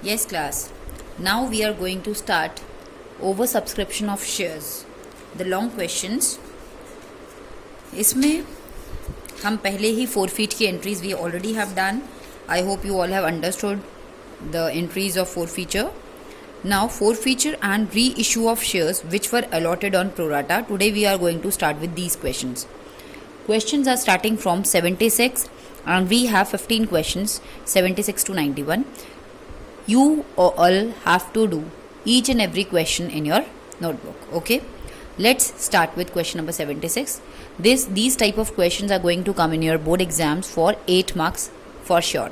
Yes, class. Now we are going to start oversubscription of shares. The long questions. इसमें हम पहले ही forfeit की entries we already have done. I hope you all have understood the entries of forfeiture. Now forfeiture and reissue of shares which were allotted on pro rata. Today we are going to start with these questions. Questions are starting from 76 and we have 15 questions 76 to 91. You all have to do each and every question in your notebook. Okay, let's start with question number 76. These type of questions are going to come in your board exams for 8 marks for sure.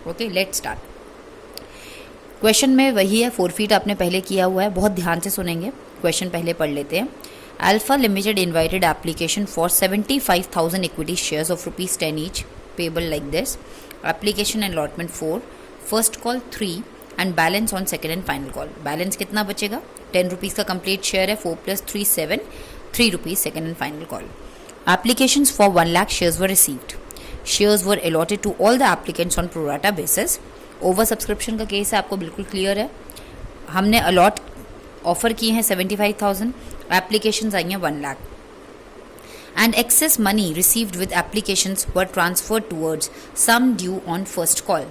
Okay, let's start. Question में वही है, forfeit आपने पहले किया हुआ है, बहुत ध्यान से सुनेंगे. क्वेश्चन पहले पढ़ लेते हैं. Alpha Limited invited application for 75,000 equity shares of rupees 10 each payable like this. Application and allotment 4, first call 3 and balance on second and final call. Balance कितना बचेगा? 10 rupees का complete share है, 4 plus 3 7, 3 rupees second and final call. Applications for 1 lakh shares were received. Shares were allotted to all the applicants on pro rata basis. Over subscription का case है, आपको बिल्कुल clear है. हमने अलॉट ऑफर किए हैं 75,000, applications आई हैं 1 lakh. And excess money received with applications were transfer towards sum due on first call.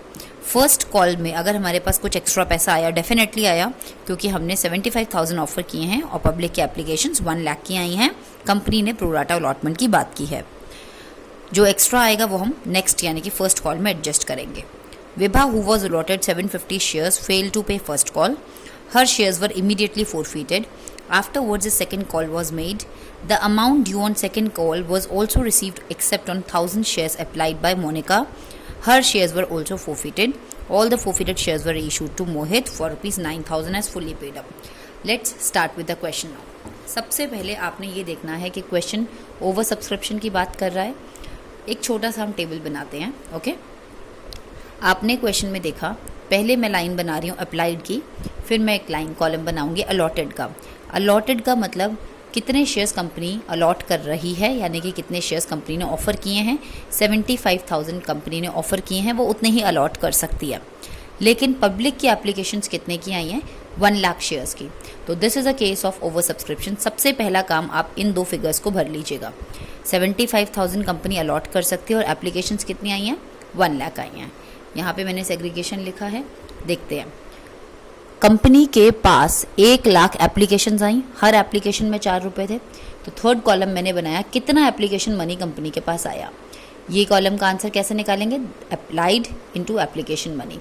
First call में अगर हमारे पास कुछ एक्स्ट्रा पैसा आया, डेफिनेटली आया, क्योंकि हमने 75,000 ऑफर किए हैं और पब्लिक की एप्लीकेशंस 1 लाख की आई हैं. कंपनी ने प्रो राटा अलॉटमेंट की बात की है. जो एक्स्ट्रा आएगा वो हम नेक्स्ट यानी कि फर्स्ट कॉल में एडजस्ट करेंगे. Vibha, who was allotted 750 shares, failed to pay first call. Her shares were immediately forfeited. Afterwards, a second call was made. The amount due on second call was also received except on 1,000 shares applied by Monica. Her shares were also forfeited. All the forfeited shares were issued to Mohit for rupees 9,000 as fully paid up. Let's start with the question now. सबसे पहले आपने ये देखना है कि question over subscription की बात कर रहा है. एक छोटा सा हम टेबल बनाते हैं. ओके, आपने क्वेश्चन में देखा, पहले मैं लाइन बना रही हूँ अप्लाइड की, फिर मैं एक लाइन कॉलम बनाऊंगी अलॉटेड का. अलॉटेड का मतलब कितने शेयर्स कंपनी अलॉट कर रही है, यानी कि कितने शेयर्स कंपनी ने ऑफ़र किए हैं. 75,000 कंपनी ने ऑफ़र किए हैं, वो उतने ही अलॉट कर सकती है. लेकिन पब्लिक की एप्लीकेशंस कितने की आई हैं? 1 लाख शेयर्स की. तो this is a case of over subscription. सबसे पहला काम आप इन दो फिगर्स को भर लीजिएगा. 75,000 कंपनी अलॉट कर सकती है और एप्लीकेशंस कितनी आई हैं? 1 लाख आई हैं. यहाँ पे मैंने सेग्रीगेशन लिखा है, देखते हैं. कंपनी के पास 1 लाख एप्लीकेशंस आई, हर एप्लीकेशन में 4 रुपये थे. तो थर्ड कॉलम मैंने बनाया कितना एप्लीकेशन मनी कंपनी के पास आया. ये कॉलम का आंसर कैसे निकालेंगे? Applied into application money.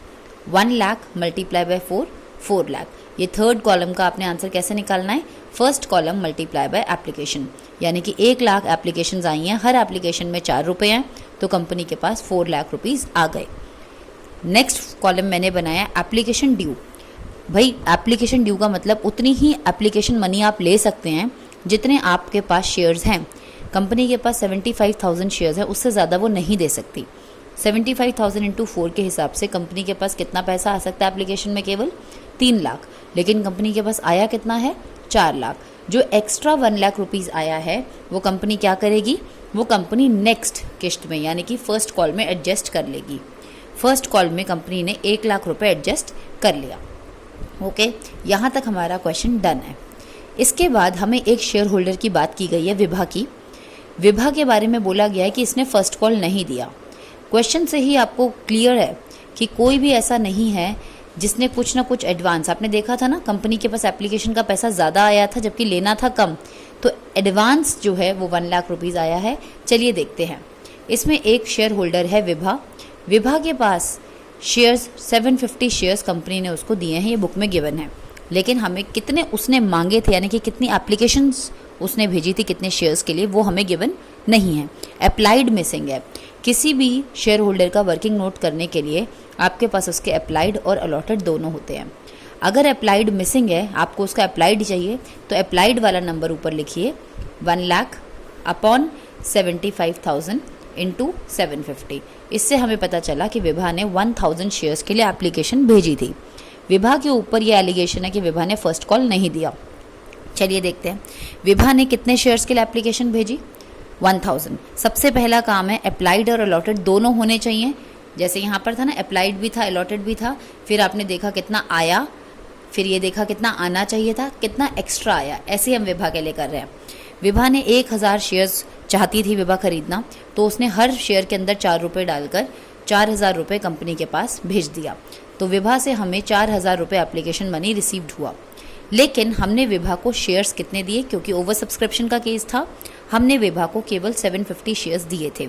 1 lakh multiply by 4, 4 lakh. ये थर्ड कॉलम का आपने आंसर कैसे निकालना है? First column multiply by application, यानी कि 1 लाख एप्लीकेशंस आई हैं, हर एप्लीकेशन में 4 रुपये हैं, तो कंपनी के पास 4 लाख रुपीज़ आ गए. नेक्स्ट कॉलम मैंने बनाया एप्लीकेशन ड्यू. भाई एप्लीकेशन ड्यू का मतलब उतनी ही एप्लीकेशन मनी आप ले सकते हैं जितने आपके पास शेयर्स हैं. कंपनी के पास 75,000 शेयर्स है, उससे ज़्यादा वो नहीं दे सकती. 75,000 इंटू 4 के हिसाब से कंपनी के पास कितना पैसा आ सकता है एप्लीकेशन में? केवल 3 लाख. लेकिन कंपनी के पास आया कितना है? 4 लाख. जो एक्स्ट्रा 1 लाख रुपीज़ आया है वो कंपनी क्या करेगी? वो कंपनी नेक्स्ट किश्त में यानी कि फर्स्ट कॉल में एडजस्ट कर लेगी. फर्स्ट कॉल में कंपनी ने 1 लाख रुपए एडजस्ट कर लिया. ओके, यहाँ तक हमारा क्वेश्चन डन है. इसके बाद हमें एक शेयर होल्डर की बात की गई है, विभा की. विभा के बारे में बोला गया है कि इसने फर्स्ट कॉल नहीं दिया. क्वेश्चन से ही आपको क्लियर है कि कोई भी ऐसा नहीं है जिसने कुछ ना कुछ एडवांस, आपने देखा था ना, कंपनी के पास एप्लीकेशन का पैसा ज़्यादा आया था जबकि लेना था कम, तो एडवांस जो है वो 1 लाख रुपीज़ आया है. चलिए देखते हैं. इसमें एक शेयर होल्डर है विभा. विभा के पास शेयर्स 750 शेयर्स कंपनी ने उसको दिए हैं, ये बुक में गिवन है. लेकिन हमें कितने उसने मांगे थे, यानी कि कितनी एप्लीकेशंस उसने भेजी थी कितने शेयर्स के लिए, वो हमें गिवन नहीं है. अप्लाइड मिसिंग है. किसी भी शेयर होल्डर का वर्किंग नोट करने के लिए आपके पास उसके अप्लाइड और अलॉटेड दोनों होते हैं. अगर अप्लाइड मिसिंग है, आपको उसका अप्लाइड चाहिए, तो अप्लाइड वाला नंबर ऊपर लिखिए 1 लाख अपॉन 75,000 इंटू 750. इससे हमें पता चला कि विभा ने 1,000 शेयर्स के लिए एप्लीकेशन भेजी थी. विभा के ऊपर ये एलिगेशन है कि विभा ने फर्स्ट कॉल नहीं दिया. चलिए देखते हैं विभा ने कितने शेयर्स के लिए एप्लीकेशन भेजी. 1000. सबसे पहला काम है अप्लाइड और अलॉटेड दोनों होने चाहिए. जैसे यहाँ पर था ना, अप्लाइड भी था, अलॉटेड भी था, फिर आपने देखा कितना आया, फिर ये देखा कितना आना चाहिए था, कितना एक्स्ट्रा आया, ऐसे हम विभा के लिए कर रहे हैं। विभा ने 1000 शेयर्स चाहती थी विभा खरीदना, तो उसने हर शेयर के अंदर 4 रुपये डालकर 4000 रुपये कंपनी के पास भेज दिया। तो विभा से हमें 4000 रुपये एप्लीकेशन मनी रिसीव्ड हुआ। लेकिन हमने विभा को शेयर्स कितने दिए, क्योंकि ओवर सब्सक्रिप्शन का केस था, हमने विभा को केवल 750 शेयर्स दिए थे।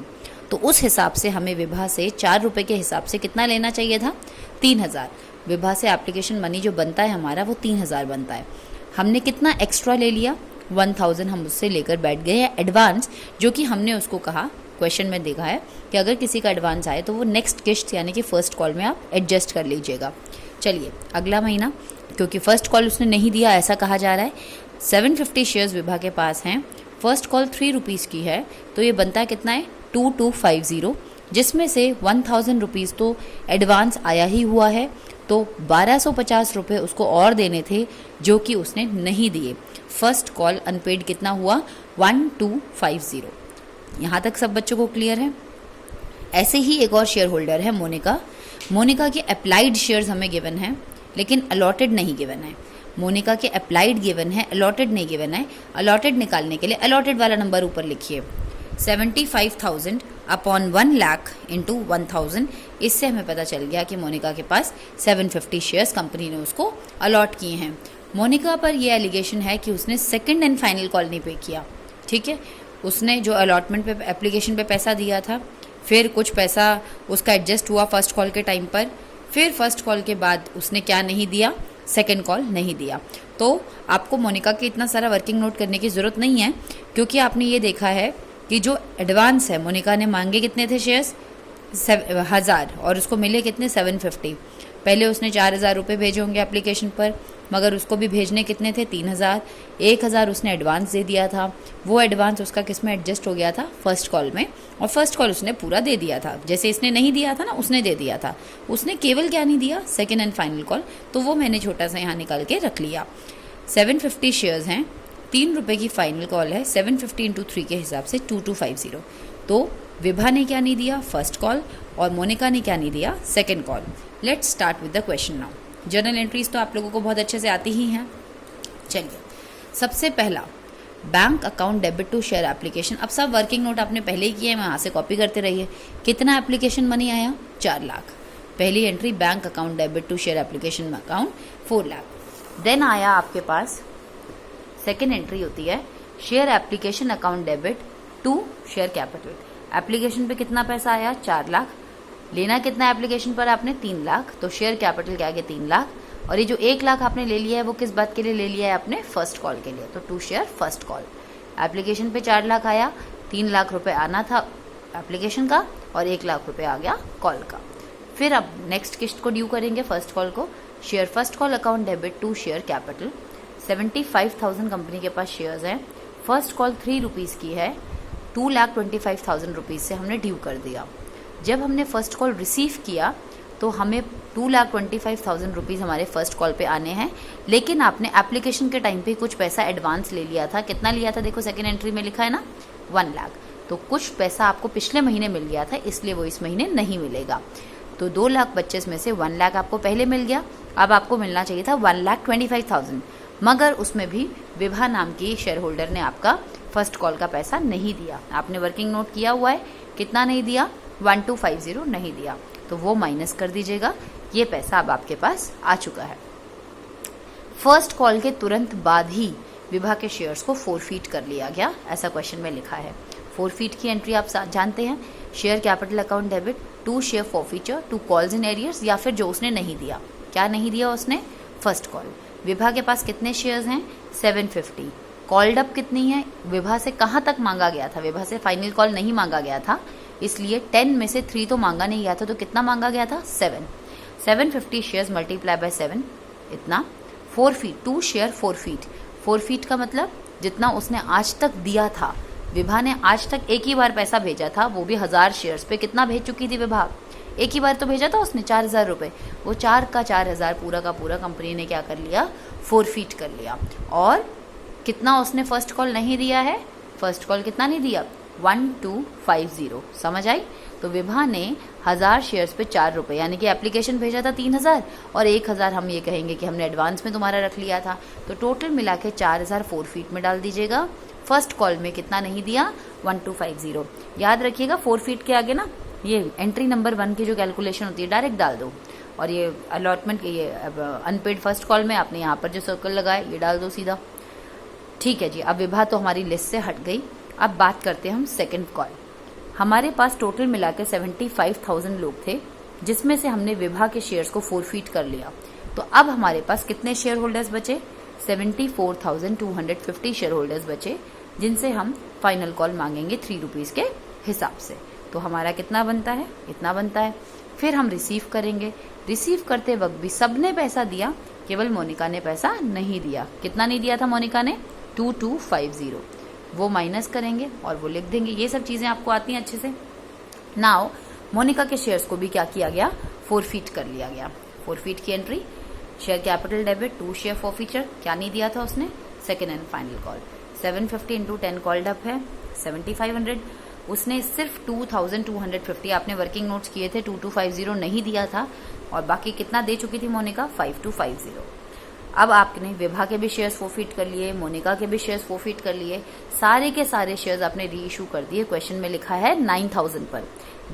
तो उस हिसाब से हमें विभा से 4 रुपये के हिसाब से कितना लेना चाहिए था, 3000। विभा से एप्लीकेशन मनी जो बनता है हमारा वो 3000 बनता है। हमने कितना एक्स्ट्रा ले लिया, 1000 हम उससे लेकर बैठ गए हैं एडवांस, जो कि हमने उसको कहा, क्वेश्चन में देखा है कि अगर किसी का एडवांस आए तो वो नेक्स्ट किश्त यानी कि फर्स्ट कॉल में आप एडजस्ट कर लीजिएगा। चलिए अगला महीना, क्योंकि फर्स्ट कॉल उसने नहीं दिया ऐसा कहा जा रहा है, 750 शेयर्स विभा के पास हैं, फर्स्ट कॉल 3 रुपीज़ की है, तो ये बनता है कितना है, 2250, जिसमें से 1000 रुपीज़ तो एडवांस आया ही हुआ है, तो 1250 रुपये उसको और देने थे जो कि उसने नहीं दिए। फर्स्ट कॉल अनपेड कितना हुआ, 1250। यहाँ तक सब बच्चों को क्लियर है। ऐसे ही एक और शेयर होल्डर है मोनिका। मोनिका के अप्लाइड शेयर्स हमें गिवन है, लेकिन अलॉटेड नहीं गिवन है। मोनिका के अप्लाइड गिवन है, अलॉटेड नहीं गिवन है। अलॉटेड निकालने के लिए अलॉटेड वाला नंबर ऊपर लिखिए, 75,000 अपॉन 1 लाख इंटू 1000। इससे हमें पता चल गया कि मोनिका के पास 750 शेयर्स कंपनी ने उसको अलॉट किए हैं। मोनिका पर यह एलिगेशन है कि उसने सेकंड एंड फाइनल कॉल नहीं पे किया। ठीक है, उसने जो अलॉटमेंट पे एप्लीकेशन पे पैसा दिया था, फिर कुछ पैसा उसका एडजस्ट हुआ फर्स्ट कॉल के टाइम पर, फिर फर्स्ट कॉल के बाद उसने क्या नहीं दिया, सेकंड कॉल नहीं दिया। तो आपको मोनिका के इतना सारा वर्किंग नोट करने की ज़रूरत नहीं है, क्योंकि आपने ये देखा है कि जो एडवांस है मोनिका ने मांगे कितने थे शेयर्स, 1000, और उसको मिले कितने, 750। पहले उसने 4000 रुपये भेजे होंगे एप्लीकेशन पर, मगर उसको भी भेजने कितने थे, 3000। 1000 उसने एडवांस दे दिया था, वो एडवांस उसका किस में एडजस्ट हो गया था, फर्स्ट कॉल में, और फर्स्ट कॉल उसने पूरा दे दिया था। जैसे इसने नहीं दिया था ना, उसने दे दिया था। उसने केवल क्या नहीं दिया, सेकेंड एंड फाइनल कॉल, तो वो मैंने छोटा सा यहाँ निकाल के रख लिया। 750 शेयर्स हैं, 3 रुपये की फाइनल कॉल है, 750 इंटू 3 के हिसाब से 2250। तो विभा ने क्या नहीं दिया, फर्स्ट कॉल, और मोनिका ने क्या नहीं दिया, second call. Let's start with the question now. Journal entries तो आप लोगों को बहुत अच्छे से आती ही हैं। चलिए, सबसे पहला bank account debit to share application. अब सब वर्किंग नोट आपने पहले ही किए हैं, वहाँ से कॉपी करते रहिए। कितना एप्लीकेशन मनी आया, 4 लाख। पहली entry bank account debit to share application account 4 lakh. Then आया आपके पास सेकेंड एंट्री होती है share application account debit to share capital. Application पे कितना पैसा आया, 4 लाख। लेना कितना एप्लीकेशन पर आपने, 3 लाख। तो शेयर कैपिटल क्या गया, 3 लाख। और ये जो 1 लाख आपने ले लिया है वो किस बात के लिए ले लिया है आपने, फर्स्ट कॉल के लिए। तो to share first call. Application पे 4 लाख आया, 3 लाख रुपए आना था एप्लीकेशन का, और 1 लाख रुपए आ गया कॉल का। फिर अब नेक्स्ट किस्त को ड्यू करेंगे फर्स्ट कॉल को। Share first call account debit to share capital. 75,000 company के पास शेयर्स हैं। फर्स्ट कॉल 3 रुपीज़ की है, 2,25,000 रुपीज़ से हमने ड्यू कर दिया। जब हमने फर्स्ट कॉल रिसीव किया तो हमें 2,25,000 रुपीज़ हमारे फर्स्ट कॉल पे आने हैं, लेकिन आपने एप्लीकेशन के टाइम पे कुछ पैसा एडवांस ले लिया था। कितना लिया था, देखो सेकेंड एंट्री में लिखा है ना, 1 लाख। तो कुछ पैसा आपको पिछले महीने मिल गया था, इसलिए वो इस महीने नहीं मिलेगा। तो 2,25,000 में से 1 लाख आपको पहले मिल गया। अब आपको मिलना चाहिए था 1,25,000, मगर उसमें भी विभा नाम की शेयर होल्डर ने आपका फर्स्ट कॉल का पैसा नहीं दिया। आपने वर्किंग नोट किया हुआ है, कितना नहीं दिया, 1250 नहीं दिया। तो वो माइनस कर दीजिएगा। ये पैसा अब आपके पास आ चुका है। फर्स्ट कॉल के तुरंत बाद ही विभा के शेयर्स को फोरफीट कर लिया गया, ऐसा क्वेश्चन में लिखा है। फोरफीट की एंट्री आप जानते हैं, share capital account debit to share forfeiture to calls in arrears, या फिर जो उसने नहीं दिया। क्या नहीं दिया उसने, फर्स्ट कॉल। विभा के पास कितने शेयर्स हैं, 750। कॉल्ड अप कितनी है, विभा से कहाँ तक मांगा गया था, विभा से फाइनल कॉल नहीं मांगा गया था, इसलिए 10 में से 3 तो मांगा नहीं गया था। तो कितना मांगा गया था, 7। 750 शेयर्स मल्टीप्लाई बाय 7, इतना। Forfeit, to share forfeit. Forfeit का मतलब जितना उसने आज तक दिया था। विभा ने आज तक एक ही बार पैसा भेजा था, वो भी 1000 शेयर्स पे। कितना भेज चुकी थी विभा, एक ही बार तो भेजा था उसने, 4000 रुपये। वो 4 का 4000 पूरा का पूरा कंपनी ने क्या कर लिया, फोरफीट कर लिया। और कितना उसने फर्स्ट कॉल नहीं दिया है, फर्स्ट कॉल कितना नहीं दिया, 1250। समझ आई। तो विभा ने 1000 शेयर्स पे 4 रुपये, यानी कि एप्लीकेशन भेजा था 3000 और 1000 हम ये कहेंगे कि हमने एडवांस में तुम्हारा रख लिया था, तो टोटल मिला के 4000 4 में डाल दीजिएगा। फर्स्ट कॉल में कितना नहीं दिया, 1250। याद रखिएगा 4 के आगे ना ये एंट्री नंबर 1 की जो कैलकुलेशन होती है डायरेक्ट डाल दो, और ये अलॉटमेंट के ये अनपेड फर्स्ट कॉल में आपने यहाँ पर जो सर्कल लगाए ये डाल दो सीधा। ठीक है जी, अब विभा तो हमारी लिस्ट से हट गई। अब बात करते हैं हम सेकंड कॉल। हमारे पास टोटल मिला के 75,000 लोग थे, जिसमें से हमने विभा के शेयर्स को फोरफीट कर लिया। तो अब हमारे पास कितने शेयर होल्डर्स बचे, 74,250 शेयर होल्डर्स बचे, जिनसे हम फाइनल कॉल मांगेंगे 3 रुपीज के हिसाब से। तो हमारा कितना बनता है, इतना बनता है। फिर हम रिसीव करेंगे। रिसीव करते वक्त भी सबने पैसा दिया, केवल मोनिका ने पैसा नहीं दिया। कितना नहीं दिया था मोनिका ने, 2250। वो माइनस करेंगे और वो लिख देंगे। ये सब चीजें आपको आती हैं अच्छे से। नाउ मोनिका के शेयर्स को भी क्या किया गया, फोरफीट कर लिया गया। फोरफीट की entry, share capital debit 2 share forfeiture, क्या नहीं दिया था उसने, second and final call. 750 into 10 called up है 7500। उसने सिर्फ 2250 आपने वर्किंग नोट्स किए थे, 2250 नहीं दिया था, और बाकी कितना दे चुकी थी मोनिका, 5250। अब आपने विभा के भी शेयर्स फोरफीट कर लिए, मोनिका के भी शेयर्स फोरफीट कर लिए, सारे के सारे शेयर्स आपने री इशू कर दिए। क्वेश्चन में लिखा है 9000 पर,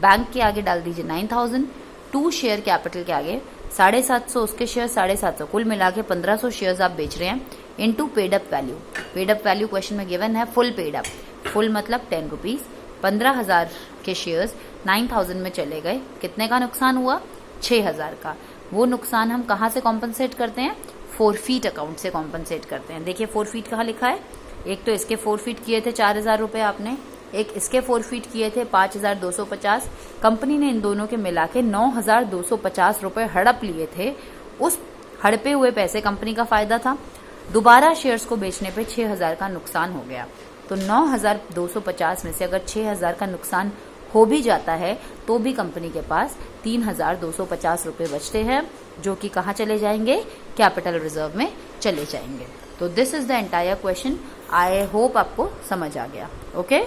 बैंक के आगे डाल दीजिए 9000, 2 शेयर कैपिटल के आगे 750, उसके शेयर 750, कुल मिला के 1500 शेयर्स आप बेच रहे हैं, into paid up value. Paid up value question में गिवन है फुल पेड अप, फुल मतलब 10 रुपीज। 15,000 के शेयर्स 9000 में चले गए, कितने का नुकसान हुआ, 6000 का। वो नुकसान हम कहाँ से कॉम्पनसेट करते हैं, फोरफीट अकाउंट से कॉम्पनसेट करते हैं। देखिए फोरफीट कहाँ लिखा है, एक तो इसके फोरफीट किए थे 4000 रुपए आपने, एक इसके फोरफीट किए थे 5250। कंपनी ने इन दोनों के मिला के 9250 रुपए हड़प लिए थे। उस हड़पे हुए पैसे कंपनी का फायदा था। दोबारा शेयर्स को बेचने पे 6000 का नुकसान हो गया। तो 9250 में से अगर 6000 का नुकसान हो भी जाता है तो भी कंपनी के पास 3250 रुपए बचते हैं, जो कि कहाँ चले जाएंगे, कैपिटल रिजर्व में चले जाएंगे। तो this is the entire question. I hope आपको समझ आ गया। ओके